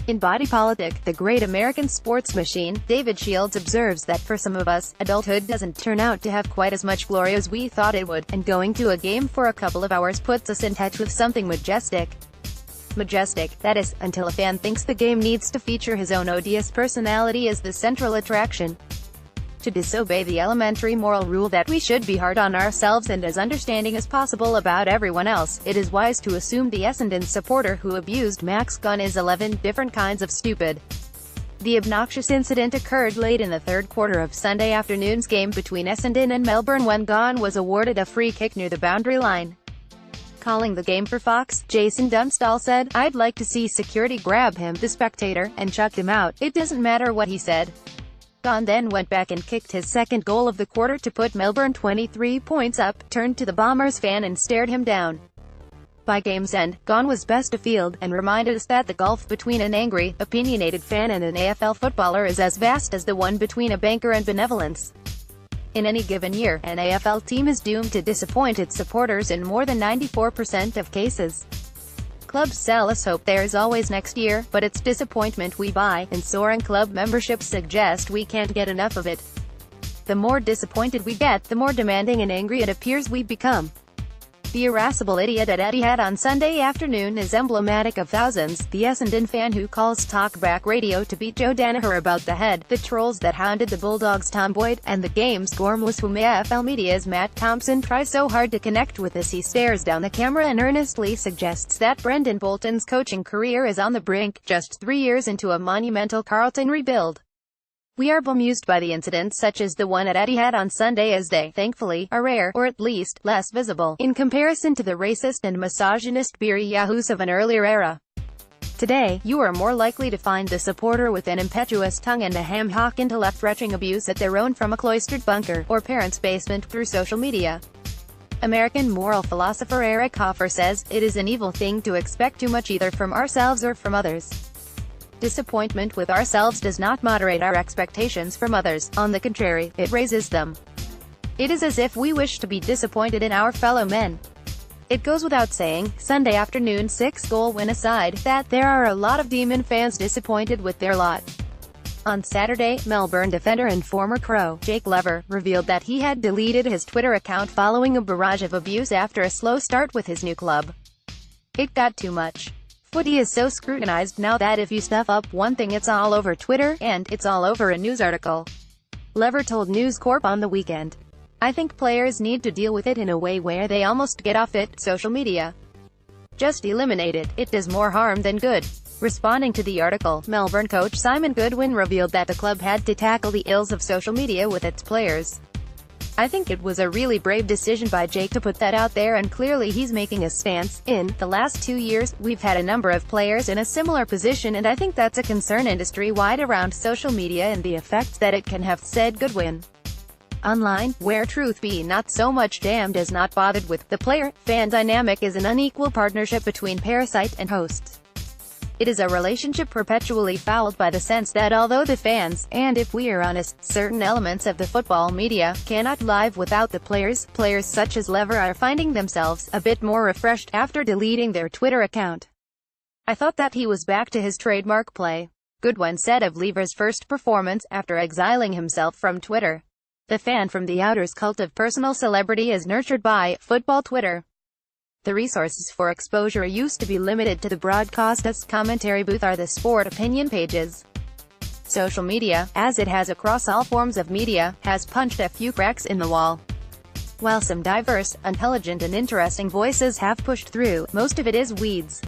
In Body Politic, the great American sports machine, David Shields observes that for some of us, adulthood doesn't turn out to have quite as much glory as we thought it would, and going to a game for a couple of hours puts us in touch with something majestic. Majestic, that is, until a fan thinks the game needs to feature his own odious personality as the central attraction. To disobey the elementary moral rule that we should be hard on ourselves and as understanding as possible about everyone else, it is wise to assume the Essendon supporter who abused Max Gunn is 11 different kinds of stupid. The obnoxious incident occurred late in the third quarter of Sunday afternoon's game between Essendon and Melbourne when Gunn was awarded a free kick near the boundary line. Calling the game for Fox, Jason Dunstall said, "I'd like to see security grab him, the spectator, and chuck him out. It doesn't matter what he said." Gunn then went back and kicked his second goal of the quarter to put Melbourne 23 points up, turned to the Bombers fan and stared him down. By game's end, Gunn was best afield, and reminded us that the gulf between an angry, opinionated fan and an AFL footballer is as vast as the one between a banker and benevolence. In any given year, an AFL team is doomed to disappoint its supporters in more than 94% of cases. Clubs sell us hope there's always next year, but it's disappointment we buy, and soaring club memberships suggest we can't get enough of it. The more disappointed we get, the more demanding and angry it appears we become. The irascible idiot at Etihad on Sunday afternoon is emblematic of thousands: the Essendon fan who calls talkback radio to beat Joe Danaher about the head, the trolls that hounded the Bulldogs Tom Boyd, and the game's gormless whom AFL Media's Matt Thompson tries so hard to connect with as he stares down the camera and earnestly suggests that Brendan Bolton's coaching career is on the brink, just 3 years into a monumental Carlton rebuild. We are bemused by the incidents such as the one at Etihad on Sunday, as they, thankfully, are rare, or at least, less visible, in comparison to the racist and misogynist beery yahoos of an earlier era. Today, you are more likely to find the supporter with an impetuous tongue and a ham-hock intellect retching abuse at their own from a cloistered bunker, or parents' basement, through social media. American moral philosopher Eric Hoffer says, "It is an evil thing to expect too much either from ourselves or from others. Disappointment with ourselves does not moderate our expectations from others, on the contrary, it raises them. It is as if we wish to be disappointed in our fellow men." It goes without saying, Sunday afternoon 6-goal win aside, that there are a lot of Demon fans disappointed with their lot. On Saturday, Melbourne defender and former Crow, Jake Lever, revealed that he had deleted his Twitter account following a barrage of abuse after a slow start with his new club. "It got too much. Footy is so scrutinized now that if you stuff up one thing it's all over Twitter, and it's all over a news article," Lever told News Corp on the weekend. "I think players need to deal with it in a way where they almost get off it, social media. Just eliminate it, it does more harm than good." Responding to the article, Melbourne coach Simon Goodwin revealed that the club had to tackle the ills of social media with its players. "I think it was a really brave decision by Jake to put that out there, and clearly he's making a stance. In the last 2 years, we've had a number of players in a similar position, and I think that's a concern industry-wide around social media and the effect that it can have," said Goodwin. Online, where truth be not so much damned as not bothered with, the player-fan dynamic is an unequal partnership between parasite and host. It is a relationship perpetually fouled by the sense that although the fans, and if we are honest, certain elements of the football media, cannot live without the players such as Lever are finding themselves a bit more refreshed after deleting their Twitter account. "I thought that he was back to his trademark play," Goodwin said of Lever's first performance, after exiling himself from Twitter. The fan from the outer's cult of personal celebrity is nurtured by football Twitter. The resources for exposure used to be limited to the broadcast's commentary booth or the sport opinion pages. Social media, as it has across all forms of media, has punched a few cracks in the wall. While some diverse, intelligent and interesting voices have pushed through, most of it is weeds.